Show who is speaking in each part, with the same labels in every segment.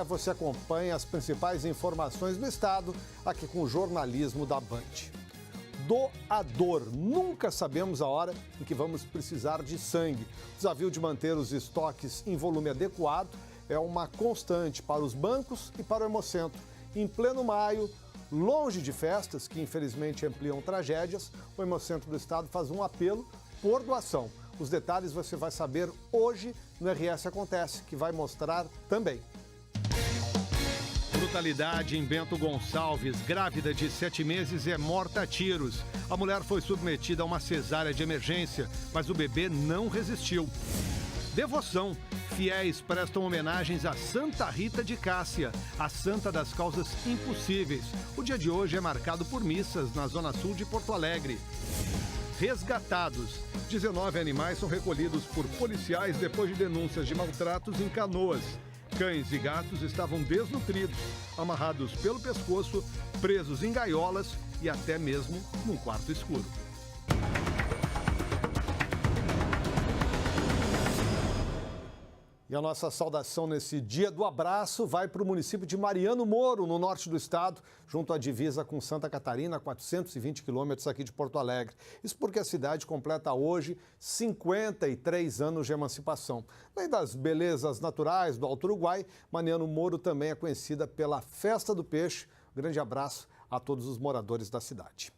Speaker 1: Você acompanha as principais informações do estado aqui com o jornalismo da Band. Doador. Nunca sabemos a hora em que vamos precisar de sangue. O desafio de manter os estoques em volume adequado é uma constante para os bancos e para o Hemocentro. Em pleno maio, longe de festas que infelizmente ampliam tragédias, o Hemocentro do Estado faz um apelo por doação. Os detalhes você vai saber hoje no RS Acontece, que vai mostrar também.
Speaker 2: Brutalidade em Bento Gonçalves. Grávida de 7 meses é morta a tiros. A mulher foi submetida a uma cesárea de emergência, mas o bebê não resistiu. Devoção. Fiéis prestam homenagens a Santa Rita de Cássia, a santa das causas impossíveis. O dia de hoje é marcado por missas na zona sul de Porto Alegre. Resgatados. 19 animais são recolhidos por policiais depois de denúncias de maltratos em Canoas. Cães e gatos estavam desnutridos, amarrados pelo pescoço, presos em gaiolas e até mesmo num quarto escuro.
Speaker 1: E a nossa saudação nesse dia do abraço vai para o município de Mariano Moro, no norte do estado, junto à divisa com Santa Catarina, 420 quilômetros aqui de Porto Alegre. Isso porque a cidade completa hoje 53 anos de emancipação. Além das belezas naturais do Alto Uruguai, Mariano Moro também é conhecida pela Festa do Peixe. Um grande abraço a todos os moradores da cidade.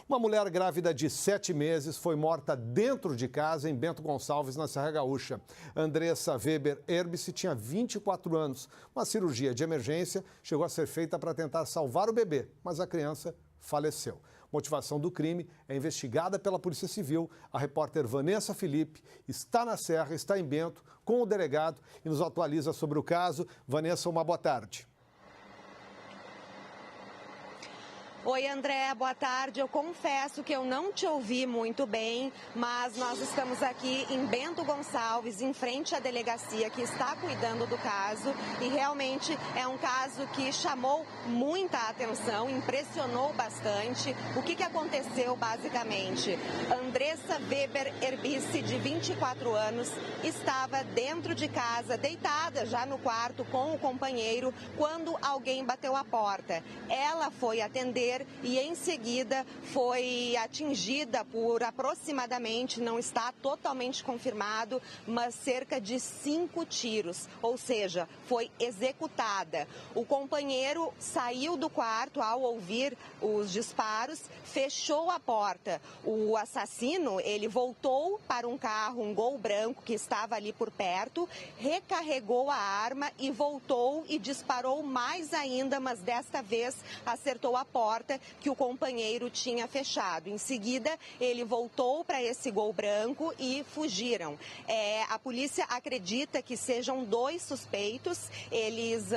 Speaker 1: Uma mulher grávida de 7 meses foi morta dentro de casa em Bento Gonçalves, na Serra Gaúcha. Andressa Weber Erbice tinha 24 anos. Uma cirurgia de emergência chegou a ser feita para tentar salvar o bebê, mas a criança faleceu. A motivação do crime é investigada pela Polícia Civil. A repórter Vanessa Felipe está na Serra, está em Bento, com o delegado e nos atualiza sobre o caso. Vanessa, uma boa tarde.
Speaker 3: Oi, André, boa tarde. Eu confesso que eu não te ouvi muito bem, mas nós estamos aqui em Bento Gonçalves, em frente à delegacia que está cuidando do caso, e realmente é um caso que chamou muita atenção, impressionou bastante. O que aconteceu basicamente? Andressa Weber Erbice, de 24 anos, estava dentro de casa, deitada já no quarto com o companheiro, quando alguém bateu a porta. Ela foi atender e em seguida foi atingida por aproximadamente, não está totalmente confirmado, mas cerca de 5 tiros, ou seja, foi executada. O companheiro saiu do quarto ao ouvir os disparos, fechou a porta. O assassino, ele voltou para um carro, um Gol branco que estava ali por perto, recarregou a arma e voltou e disparou mais ainda, mas desta vez acertou a porta que o companheiro tinha fechado. Em seguida, ele voltou para esse Gol branco e fugiram. A polícia acredita que sejam 2 suspeitos. Eles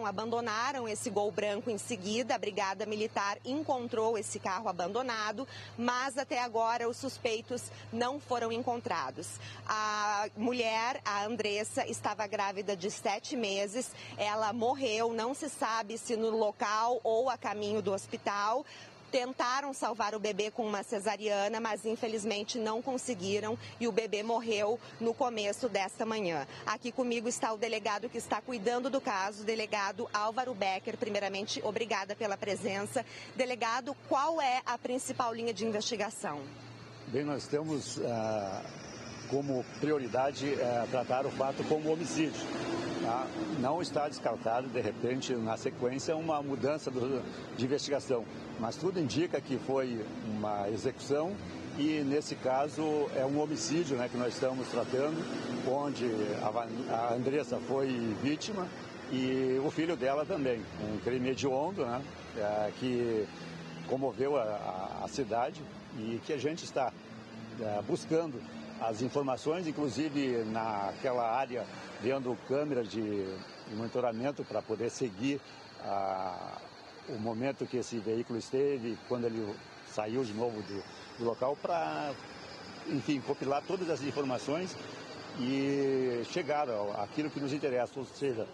Speaker 3: abandonaram esse Gol branco em seguida. A Brigada Militar encontrou esse carro abandonado, mas até agora os suspeitos não foram encontrados. A mulher, a Andressa, estava grávida de 7 meses. Ela morreu, não se sabe se no local ou a caminho do hospital. Tentaram salvar o bebê com uma cesariana, mas infelizmente não conseguiram e o bebê morreu no começo desta manhã. Aqui comigo está o delegado que está cuidando do caso, o delegado Álvaro Becker. Primeiramente, obrigada pela presença. Delegado, qual é a principal linha de investigação?
Speaker 4: Bem, nós temos como prioridade tratar o fato como homicídio. Não está descartado, de repente, na sequência, uma mudança de investigação. Mas tudo indica que foi uma execução e, nesse caso, é um homicídio, né, que nós estamos tratando, onde a Andressa foi vítima e o filho dela também. Um crime hediondo, né, que comoveu a cidade e que a gente está buscando as informações, inclusive naquela área, vendo câmeras de monitoramento para poder seguir o momento que esse veículo esteve, quando ele saiu de novo do local, para, enfim, compilar todas as informações e chegar àquilo que nos interessa, ou seja,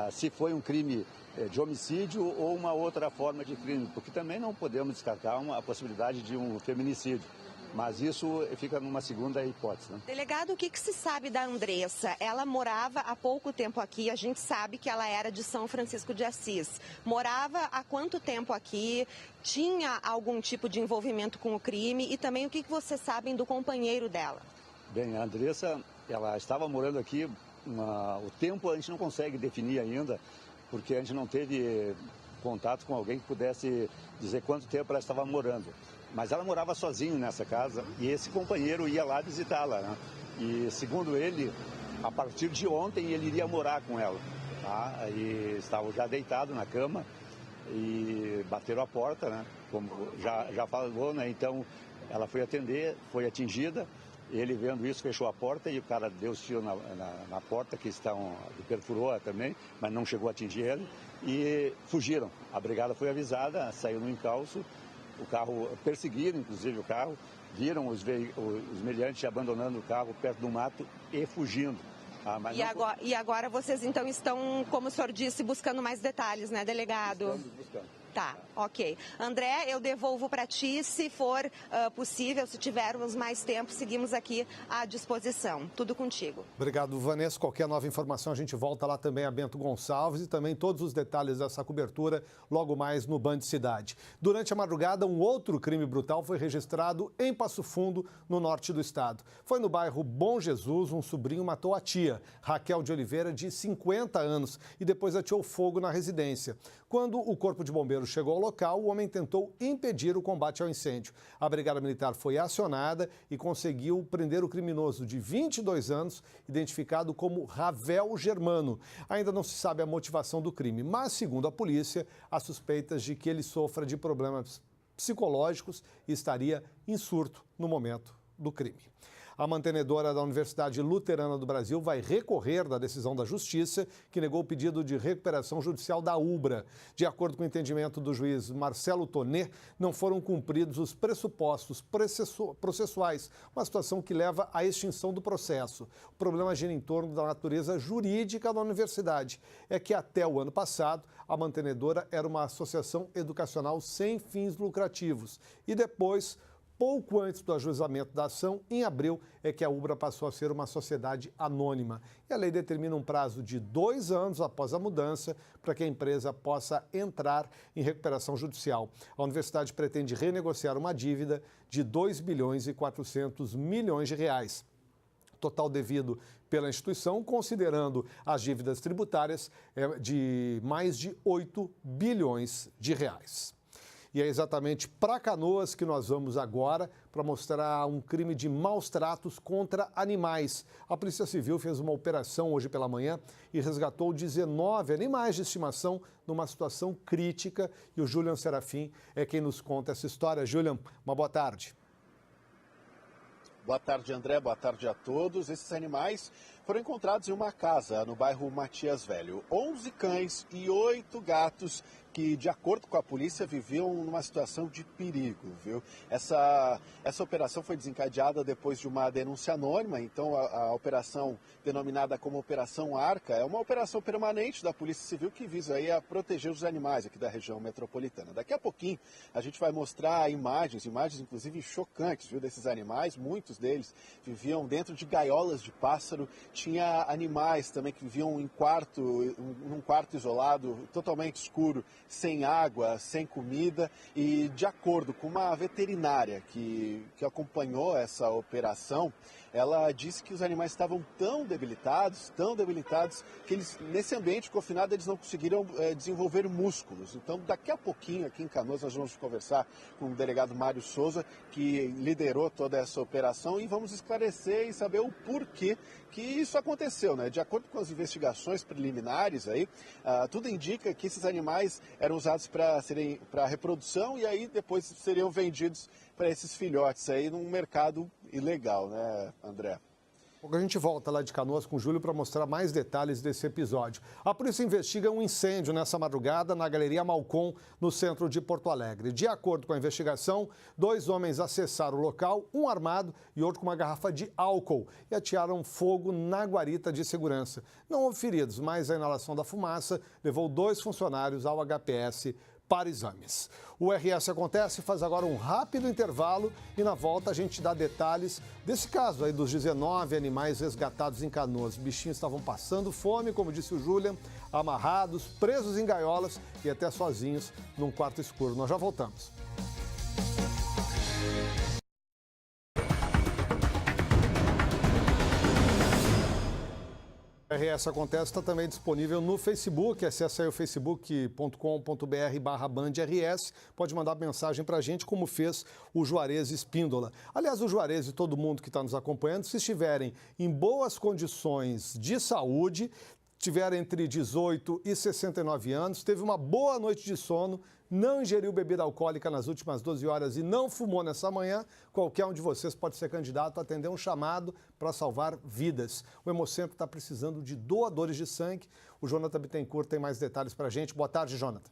Speaker 4: se foi um crime de homicídio ou uma outra forma de crime, porque também não podemos descartar a possibilidade de um feminicídio. Mas isso fica numa segunda hipótese, né?
Speaker 3: Delegado, o que se sabe da Andressa? Ela morava há pouco tempo aqui, a gente sabe que ela era de São Francisco de Assis. Morava há quanto tempo aqui? Tinha algum tipo de envolvimento com o crime? E também o que vocês sabem do companheiro dela?
Speaker 4: Bem, a Andressa, ela estava morando aqui, o tempo a gente não consegue definir ainda, porque a gente não teve contato com alguém que pudesse dizer quanto tempo ela estava morando. Mas ela morava sozinha nessa casa e esse companheiro ia lá visitá-la, né? E segundo ele, a partir de ontem ele iria morar com ela, tá? E estava já deitado na cama e bateram a porta, né? Como já falou, né? Então ela foi atender, foi atingida. Ele vendo isso fechou a porta e o cara deu os tiros na porta, que perfurou também, mas não chegou a atingir ele, e fugiram. A brigada foi avisada, saiu no encalço. O carro, perseguiram inclusive o carro, viram os meliantes abandonando o carro perto do mato e fugindo.
Speaker 3: E agora vocês então estão, como o senhor disse, buscando mais detalhes, né, delegado?
Speaker 4: Estamos buscando.
Speaker 3: Tá, ok. André, eu devolvo para ti, se for possível, se tivermos mais tempo, seguimos aqui à disposição. Tudo contigo.
Speaker 1: Obrigado, Vanessa. Qualquer nova informação, a gente volta lá também a Bento Gonçalves e também todos os detalhes dessa cobertura logo mais no Band Cidade. Durante a madrugada, um outro crime brutal foi registrado em Passo Fundo, no norte do estado. Foi no bairro Bom Jesus, um sobrinho matou a tia, Raquel de Oliveira, de 50 anos, e depois ateou fogo na residência. Quando o corpo de bombeiros chegou ao local, o homem tentou impedir o combate ao incêndio. A Brigada Militar foi acionada e conseguiu prender o criminoso de 22 anos, identificado como Ravel Germano. Ainda não se sabe a motivação do crime, mas, segundo a polícia, há suspeitas de que ele sofra de problemas psicológicos e estaria em surto no momento do crime. A mantenedora da Universidade Luterana do Brasil vai recorrer da decisão da Justiça, que negou o pedido de recuperação judicial da UBRA. De acordo com o entendimento do juiz Marcelo Tonê, não foram cumpridos os pressupostos processuais, uma situação que leva à extinção do processo. O problema gira em torno da natureza jurídica da universidade. É que até o ano passado, a mantenedora era uma associação educacional sem fins lucrativos e depois, pouco antes do ajuizamento da ação, em abril, é que a UBRA passou a ser uma sociedade anônima. E a lei determina um prazo de 2 anos após a mudança para que a empresa possa entrar em recuperação judicial. A universidade pretende renegociar uma dívida de 2 bilhões e 400 milhões de reais. Total devido pela instituição, considerando as dívidas tributárias, de mais de 8 bilhões de reais. E é exatamente para Canoas que nós vamos agora para mostrar um crime de maus tratos contra animais. A Polícia Civil fez uma operação hoje pela manhã e resgatou 19 animais de estimação numa situação crítica. E o Julian Serafim é quem nos conta essa história. Julian, uma boa tarde.
Speaker 5: Boa tarde, André. Boa tarde a todos. Esses animais foram encontrados em uma casa no bairro Matias Velho. 11 cães e 8 gatos que, de acordo com a polícia, viviam numa situação de perigo, viu? Essa operação foi desencadeada depois de uma denúncia anônima, então a operação denominada como Operação Arca é uma operação permanente da Polícia Civil que visa aí a proteger os animais aqui da região metropolitana. Daqui a pouquinho a gente vai mostrar imagens inclusive chocantes, viu, desses animais. Muitos deles viviam dentro de gaiolas de pássaro, tinha animais também que viviam num quarto isolado, totalmente escuro, sem água, sem comida, e de acordo com uma veterinária que acompanhou essa operação, ela disse que os animais estavam tão debilitados, que eles, nesse ambiente confinado, eles não conseguiram desenvolver músculos. Então, daqui a pouquinho, aqui em Canoas, nós vamos conversar com o delegado Mário Souza, que liderou toda essa operação, e vamos esclarecer e saber o porquê que isso aconteceu, né? De acordo com as investigações preliminares aí, tudo indica que esses animais eram usados para reprodução e aí depois seriam vendidos para esses filhotes aí num mercado ilegal, né, André?
Speaker 1: A gente volta lá de Canoas com o Júlio para mostrar mais detalhes desse episódio. A polícia investiga um incêndio nessa madrugada na Galeria Malcom, no centro de Porto Alegre. De acordo com a investigação, 2 homens acessaram o local, um armado e outro com uma garrafa de álcool, e atearam fogo na guarita de segurança. Não houve feridos, mas a inalação da fumaça levou 2 funcionários ao HPS para exames. O RS Acontece faz agora um rápido intervalo e na volta a gente dá detalhes desse caso aí dos 19 animais resgatados em Canoas. Os bichinhos estavam passando fome, como disse o Julian, amarrados, presos em gaiolas e até sozinhos num quarto escuro. Nós já voltamos. O RS Acontece está também disponível no Facebook. Acesse aí o facebook.com.br/BandRS. Pode mandar mensagem para a gente, como fez o Juarez Espíndola. Aliás, o Juarez e todo mundo que está nos acompanhando, se estiverem em boas condições de saúde, tiver entre 18 e 69 anos, teve uma boa noite de sono, não ingeriu bebida alcoólica nas últimas 12 horas e não fumou nessa manhã, qualquer um de vocês pode ser candidato a atender um chamado para salvar vidas. O Hemocentro está precisando de doadores de sangue. O Jonathan Bittencourt tem mais detalhes para a gente. Boa tarde, Jonathan.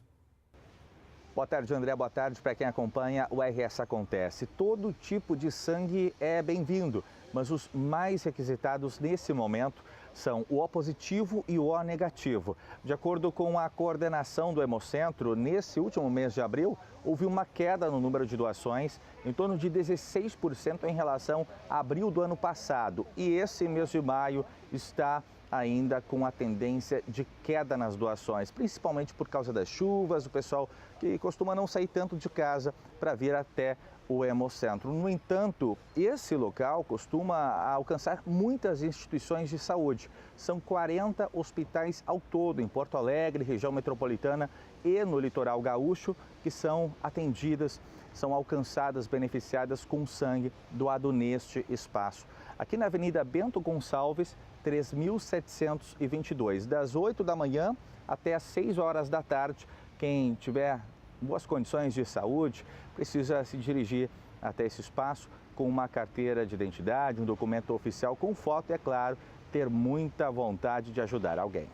Speaker 6: Boa tarde, André. Boa tarde para quem acompanha o RS Acontece. Todo tipo de sangue é bem-vindo, mas os mais requisitados nesse momento são o O positivo e o O negativo. De acordo com a coordenação do Hemocentro, nesse último mês de abril, houve uma queda no número de doações, em torno de 16% em relação a abril do ano passado. E esse mês de maio está ainda com a tendência de queda nas doações, principalmente por causa das chuvas, o pessoal que costuma não sair tanto de casa para vir até o Hemocentro. No entanto, esse local costuma alcançar muitas instituições de saúde. São 40 hospitais ao todo, em Porto Alegre, região metropolitana e no litoral gaúcho, que são atendidas, são alcançadas, beneficiadas com sangue doado neste espaço. Aqui na Avenida Bento Gonçalves, 3.722, das 8 da manhã até às 6 horas da tarde. Quem tiver boas condições de saúde precisa se dirigir até esse espaço com uma carteira de identidade, um documento oficial com foto e, é claro, ter muita vontade de ajudar alguém.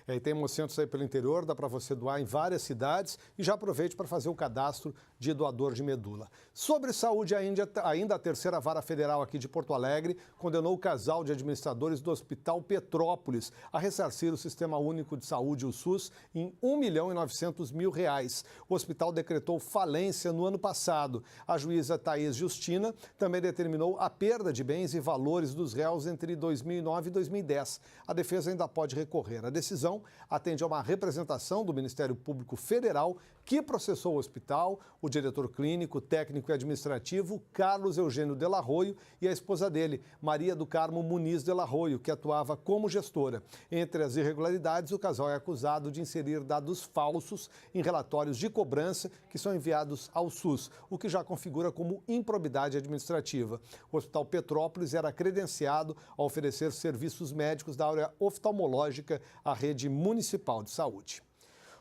Speaker 1: E tem Hemocentros aí pelo interior, dá para você doar em várias cidades e já aproveite para fazer o cadastro de doador de medula. Sobre saúde, ainda a terceira vara federal aqui de Porto Alegre condenou o casal de administradores do Hospital Petrópolis a ressarcir o Sistema Único de Saúde, o SUS, em R$1.900.000. O hospital decretou falência no ano passado. A juíza Thaís Justina também determinou a perda de bens e valores dos réus entre 2009 e 2010. A defesa ainda pode recorrer. A decisão atende a uma representação do Ministério Público Federal que processou o hospital, o diretor clínico, técnico e administrativo, Carlos Eugênio Della Arroio, e a esposa dele, Maria do Carmo Muniz Della Arroio, que atuava como gestora. Entre as irregularidades, o casal é acusado de inserir dados falsos em relatórios de cobrança que são enviados ao SUS, o que já configura como improbidade administrativa. O Hospital Petrópolis era credenciado a oferecer serviços médicos da área oftalmológica à rede municipal de saúde.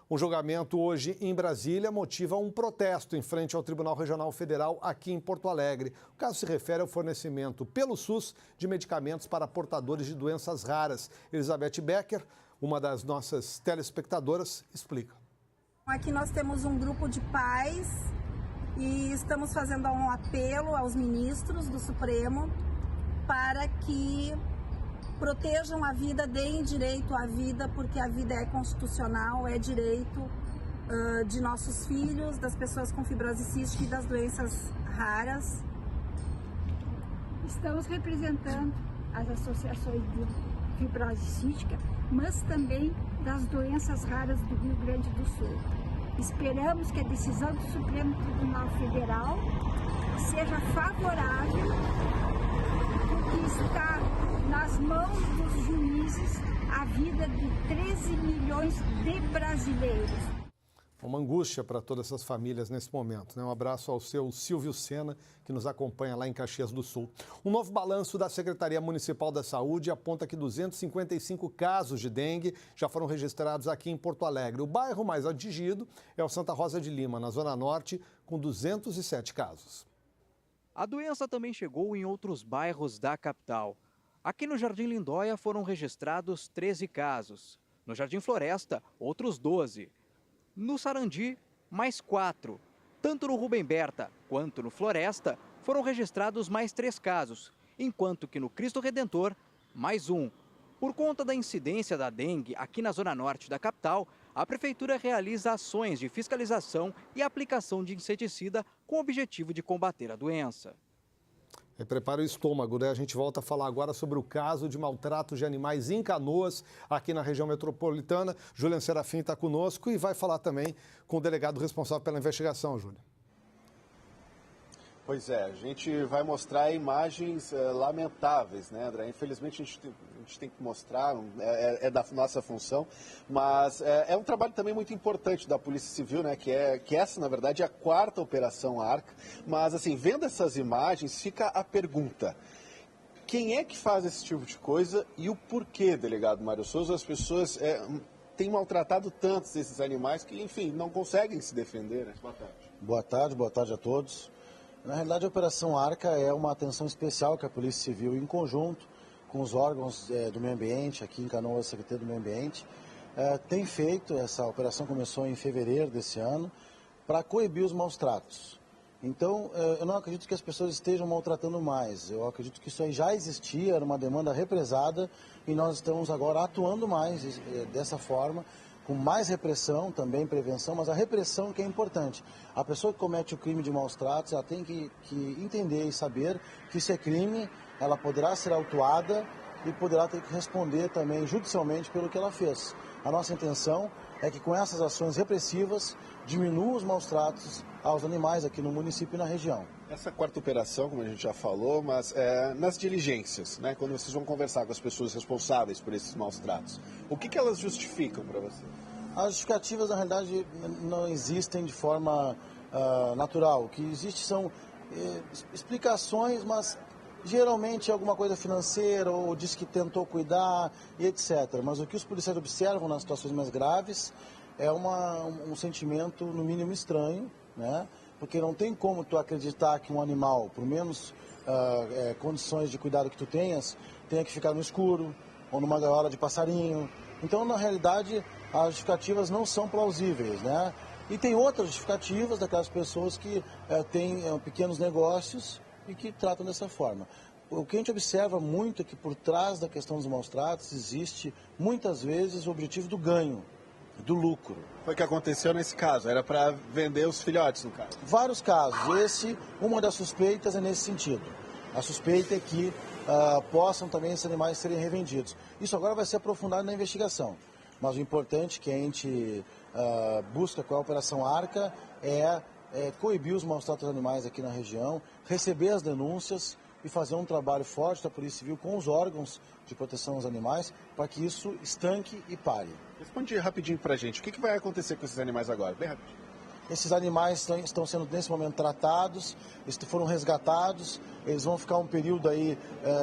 Speaker 1: Um julgamento hoje em Brasília motiva um protesto em frente ao Tribunal Regional Federal aqui em Porto Alegre. O caso se refere ao fornecimento pelo SUS de medicamentos para portadores de doenças raras. Elizabeth Becker, uma das nossas telespectadoras, explica.
Speaker 7: Aqui nós temos um grupo de pais e estamos fazendo um apelo aos ministros do Supremo para que protejam a vida, deem direito à vida, porque a vida é constitucional, é direito de nossos filhos, das pessoas com fibrose cística e das doenças raras.
Speaker 8: Estamos representando as associações de fibrose cística, mas também das doenças raras do Rio Grande do Sul. Esperamos que a decisão do Supremo Tribunal Federal seja favorável, porque está nas mãos dos juízes a vida de 13 milhões de brasileiros.
Speaker 1: Uma angústia para todas essas famílias nesse momento, né? Um abraço ao seu Silvio Sena, que nos acompanha lá em Caxias do Sul. Um novo balanço da Secretaria Municipal da Saúde aponta que 255 casos de dengue já foram registrados aqui em Porto Alegre. O bairro mais atingido é o Santa Rosa de Lima, na Zona Norte, com 207 casos.
Speaker 9: A doença também chegou em outros bairros da capital. Aqui no Jardim Lindóia foram registrados 13 casos. No Jardim Floresta, outros 12. No Sarandi, mais 4. Tanto no Rubem Berta quanto no Floresta foram registrados mais 3 casos, enquanto que no Cristo Redentor, mais 1. Por conta da incidência da dengue aqui na Zona Norte da capital, a Prefeitura realiza ações de fiscalização e aplicação de inseticida com o objetivo de combater a doença.
Speaker 1: Prepara o estômago, né? A gente volta a falar agora sobre o caso de maltrato de animais em Canoas, aqui na região metropolitana. Julian Serafim está conosco e vai falar também com o delegado responsável pela investigação, Júlio.
Speaker 5: Pois é, a gente vai mostrar imagens lamentáveis, né, André? Infelizmente a gente tem que mostrar, é da nossa função, mas é um trabalho também muito importante da Polícia Civil, né, que essa, na verdade, é a 4ª Operação Arca. Mas, assim, vendo essas imagens, fica a pergunta: quem é que faz esse tipo de coisa e o porquê, delegado Mário Souza? As pessoas têm maltratado tantos desses animais que, enfim, não conseguem se defender, né?
Speaker 10: Boa tarde a todos. Na realidade, a Operação Arca é uma atenção especial que a Polícia Civil, em conjunto com os órgãos do meio ambiente, aqui em Canoas, Secretaria do Meio Ambiente, tem feito. Essa operação começou em fevereiro desse ano, para coibir os maus tratos. Então, eu não acredito que as pessoas estejam maltratando mais. Eu acredito que isso aí já existia, era uma demanda represada, e nós estamos agora atuando mais dessa forma, com mais repressão, também prevenção, mas a repressão que é importante. A pessoa que comete o crime de maus tratos, ela tem que entender e saber que isso é crime, ela poderá ser autuada e poderá ter que responder também judicialmente pelo que ela fez. A nossa intenção é que com essas ações repressivas diminua os maus tratos aos animais aqui no município e na região.
Speaker 5: Essa 4ª operação, como a gente já falou, mas nas diligências, né, quando vocês vão conversar com as pessoas responsáveis por esses maus tratos, o que elas justificam para você?
Speaker 10: As justificativas, na realidade, não existem de forma natural. O que existe são explicações, mas geralmente é alguma coisa financeira, ou diz que tentou cuidar, e etc. Mas o que os policiais observam nas situações mais graves é um sentimento, no mínimo, estranho, né? Porque não tem como tu acreditar que um animal, por menos condições de cuidado que tu tenha que ficar no escuro ou numa gaiola de passarinho. Então, na realidade, as justificativas não são plausíveis, né? E tem outras justificativas daquelas pessoas que têm pequenos negócios e que tratam dessa forma. O que a gente observa muito é que por trás da questão dos maus tratos existe, muitas vezes, o objetivo do ganho, do lucro.
Speaker 5: Foi o que aconteceu nesse caso, era para vender os filhotes, no caso?
Speaker 10: Vários casos. Uma das suspeitas é nesse sentido. A suspeita é que possam também esses animais serem revendidos. Isso agora vai ser aprofundado na investigação. Mas o importante que a gente busca com a Operação Arca é coibir os maus tratos dos animais aqui na região, receber as denúncias e fazer um trabalho forte da Polícia Civil com os órgãos de proteção aos animais para que isso estanque e pare.
Speaker 5: Responde rapidinho para a gente, o que vai acontecer com esses animais agora? Bem rapidinho.
Speaker 10: Esses animais estão sendo, nesse momento, tratados, foram resgatados, eles vão ficar um período aí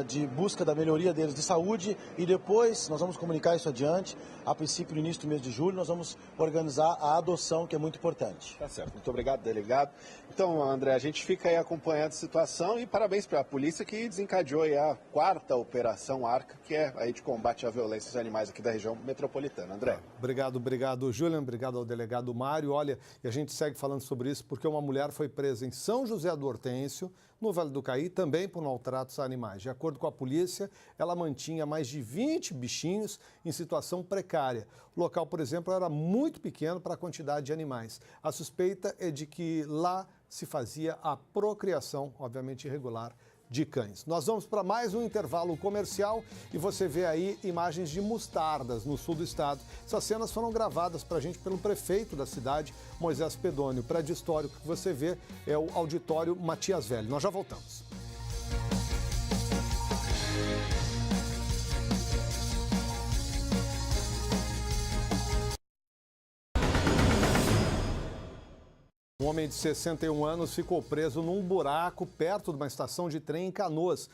Speaker 10: de busca da melhoria deles de saúde e depois nós vamos comunicar isso adiante. A princípio, no início do mês de julho, nós vamos organizar a adoção, que é muito importante.
Speaker 5: Tá certo. Muito obrigado, delegado. Então, André, a gente fica aí acompanhando a situação e parabéns para a polícia que desencadeou aí a 4ª Operação Arca, que é aí de combate à violência dos animais aqui da região metropolitana. André.
Speaker 1: Obrigado, Julian. Obrigado ao delegado Mário. Olha, e a gente segue falando sobre isso porque uma mulher foi presa em São José do Hortêncio, no Vale do Caí, também por maltratos a animais. De acordo com a polícia, ela mantinha mais de 20 bichinhos em situação precária. O local, por exemplo, era muito pequeno para a quantidade de animais. A suspeita é de que lá se fazia a procriação, obviamente irregular, de cães. Nós vamos para mais um intervalo comercial e você vê aí imagens de mostardas no sul do estado. Essas cenas foram gravadas para a gente pelo prefeito da cidade, Moisés Pedônio. O prédio histórico que você vê é o auditório Matias Velho. Nós já voltamos. Um homem de 61 anos ficou preso num buraco perto de uma estação de trem em Canoas.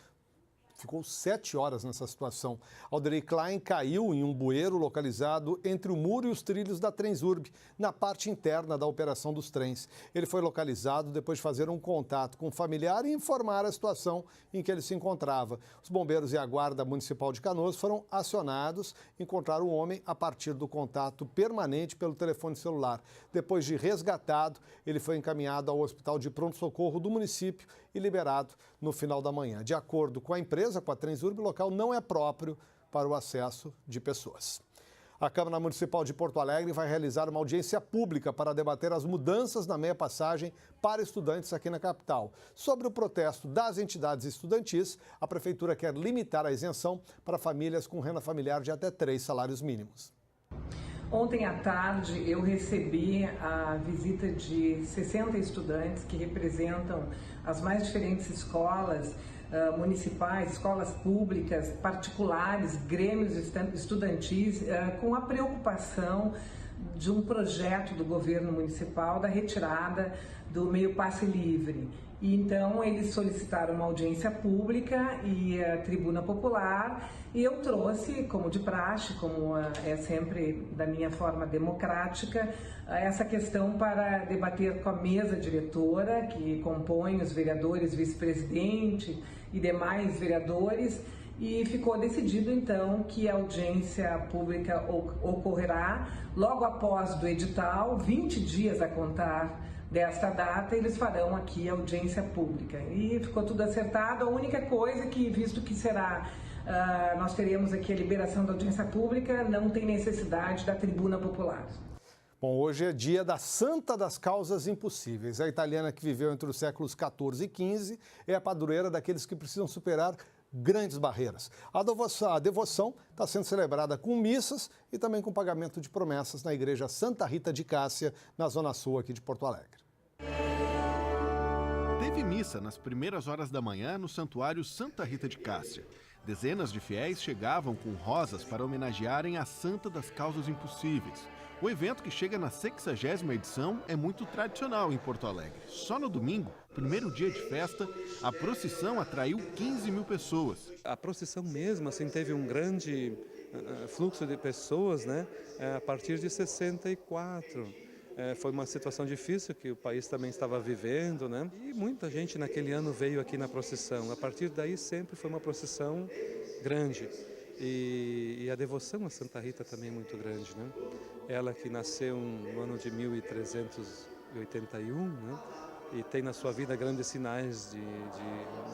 Speaker 1: Ficou 7 horas nessa situação. Alderey Klein caiu em um bueiro localizado entre o muro e os trilhos da Transurb, na parte interna da operação dos trens. Ele foi localizado depois de fazer um contato com um familiar e informar a situação em que ele se encontrava. Os bombeiros e a Guarda Municipal de Canoas foram acionados e encontraram o homem a partir do contato permanente pelo telefone celular. Depois de resgatado, ele foi encaminhado ao Hospital de Pronto-Socorro do município e liberado no final da manhã. De acordo com a empresa, com a Transurb, o local não é próprio para o acesso de pessoas. A Câmara Municipal de Porto Alegre vai realizar uma audiência pública para debater as mudanças na meia-passagem para estudantes aqui na capital. Sobre o protesto das entidades estudantis, a Prefeitura quer limitar a isenção para famílias com renda familiar de até 3 salários mínimos.
Speaker 11: Ontem à tarde eu recebi a visita de 60 estudantes que representam as mais diferentes escolas municipais, escolas públicas, particulares, grêmios estudantis, com a preocupação de um projeto do governo municipal da retirada do meio passe livre. E então eles solicitaram uma audiência pública e a tribuna popular, e eu trouxe, como de praxe, como é sempre da minha forma democrática, essa questão para debater com a mesa diretora, que compõe os vereadores, vice-presidente e demais vereadores, e ficou decidido então que a audiência pública ocorrerá logo após do edital, 20 dias a contar desta data, eles farão aqui a audiência pública. E ficou tudo acertado. A única coisa que, visto que será, nós teremos aqui a liberação da audiência pública, não tem necessidade da tribuna popular.
Speaker 1: Bom, hoje é dia da Santa das Causas Impossíveis. A italiana que viveu entre os séculos XIV e XV é a padroeira daqueles que precisam superar grandes barreiras. A devoção está sendo celebrada com missas e também com pagamento de promessas na Igreja Santa Rita de Cássia, na Zona Sul aqui de Porto Alegre.
Speaker 5: Teve missa nas primeiras horas da manhã no Santuário Santa Rita de Cássia. Dezenas de fiéis chegavam com rosas para homenagearem a Santa das Causas Impossíveis. O evento, que chega na 60ª edição, é muito tradicional em Porto Alegre. Só no domingo, primeiro dia de festa, a procissão atraiu 15 mil pessoas.
Speaker 12: A procissão mesmo assim, teve um grande fluxo de pessoas, né, a partir de 64. Foi uma situação difícil que o país também estava vivendo, né? E muita gente naquele ano veio aqui na procissão. A partir daí sempre foi uma procissão grande. E a devoção a Santa Rita também é muito grande, né? Ela que nasceu no ano de 1381, né? E tem na sua vida grandes sinais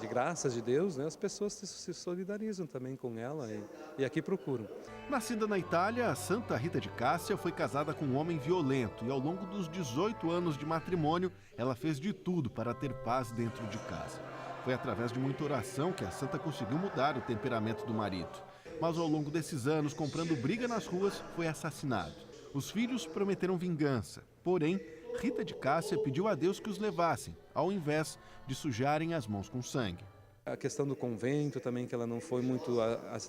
Speaker 12: de graças de Deus, né? As pessoas se solidarizam também com ela e aqui procuram.
Speaker 5: Nascida na Itália, a Santa Rita de Cássia foi casada com um homem violento e ao longo dos 18 anos de matrimônio, ela fez de tudo para ter paz dentro de casa. Foi através de muita oração que a santa conseguiu mudar o temperamento do marido. Mas ao longo desses anos, comprando briga nas ruas, foi assassinado. Os filhos prometeram vingança, porém, Rita de Cássia pediu a Deus que os levassem, ao invés de sujarem as mãos com sangue.
Speaker 12: A questão do convento também, que ela não foi muito...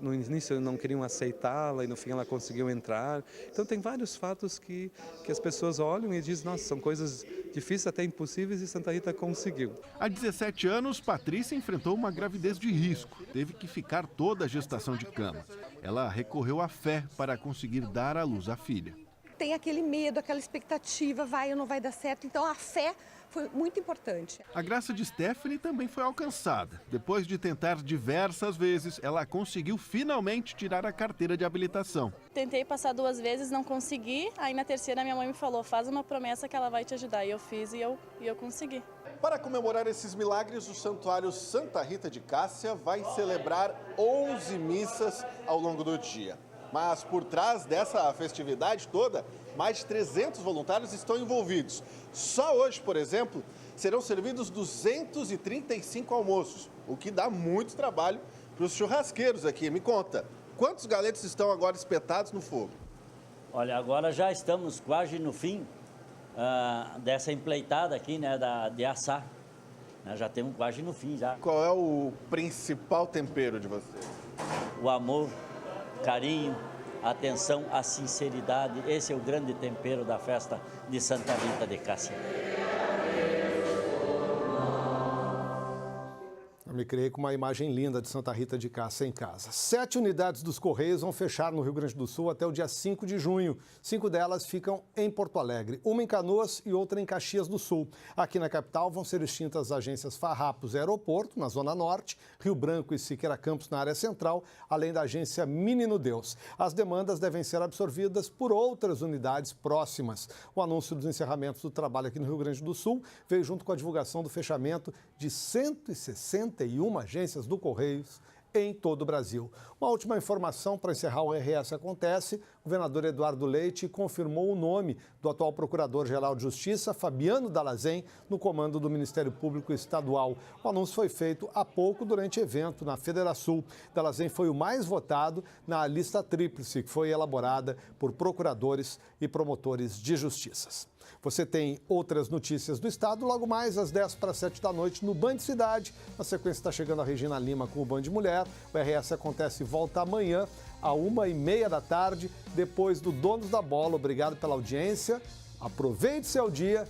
Speaker 12: No início não queriam aceitá-la e no fim ela conseguiu entrar. Então tem vários fatos que as pessoas olham e dizem, nossa, são coisas difíceis, até impossíveis, e Santa Rita conseguiu.
Speaker 5: Há 17 anos, Patrícia enfrentou uma gravidez de risco. Teve que ficar toda a gestação de cama. Ela recorreu à fé para conseguir dar à luz a filha.
Speaker 3: Tem aquele medo, aquela expectativa, vai ou não vai dar certo. Então a fé foi muito importante.
Speaker 5: A graça de Stephanie também foi alcançada. Depois de tentar diversas vezes, ela conseguiu finalmente tirar a carteira de habilitação.
Speaker 13: Tentei passar 2 vezes, não consegui. Aí na terceira minha mãe me falou, faz uma promessa que ela vai te ajudar. E eu fiz e eu consegui.
Speaker 5: Para comemorar esses milagres, o Santuário Santa Rita de Cássia vai celebrar 11 missas ao longo do dia. Mas por trás dessa festividade toda, mais de 300 voluntários estão envolvidos. Só hoje, por exemplo, serão servidos 235 almoços, o que dá muito trabalho para os churrasqueiros aqui. Me conta, quantos galetes estão agora espetados no fogo?
Speaker 14: Olha, agora já estamos quase no fim dessa empleitada aqui, né, de assar. Já temos quase no fim já.
Speaker 5: Qual é o principal tempero de vocês?
Speaker 14: O amor, carinho, atenção, a sinceridade. Esse é o grande tempero da festa de Santa Rita de Cássia.
Speaker 1: Eu me criei com uma imagem linda de Santa Rita de Cássia em casa. 7 unidades dos Correios vão fechar no Rio Grande do Sul até o dia 5 de junho. 5 delas ficam em Porto Alegre, uma em Canoas e outra em Caxias do Sul. Aqui na capital vão ser extintas as agências Farrapos Aeroporto, na Zona Norte, Rio Branco e Siqueira Campos, na área central, além da agência Menino Deus. As demandas devem ser absorvidas por outras unidades próximas. O anúncio dos encerramentos do trabalho aqui no Rio Grande do Sul veio junto com a divulgação do fechamento de 161 agências do Correios em todo o Brasil. Uma última informação para encerrar o RS Acontece. O governador Eduardo Leite confirmou o nome do atual Procurador-Geral de Justiça, Fabiano Dall'Azen, no comando do Ministério Público Estadual. O anúncio foi feito há pouco durante evento na Federação. Dall'Azen foi o mais votado na lista tríplice, que foi elaborada por procuradores e promotores de justiças. Você tem outras notícias do Estado logo mais às 6:50 da noite no Band Cidade. Na sequência está chegando a Regina Lima com o Band Mulher. O RS Acontece volta amanhã à 1:30 da tarde, depois do Donos da Bola. Obrigado pela audiência. Aproveite seu dia.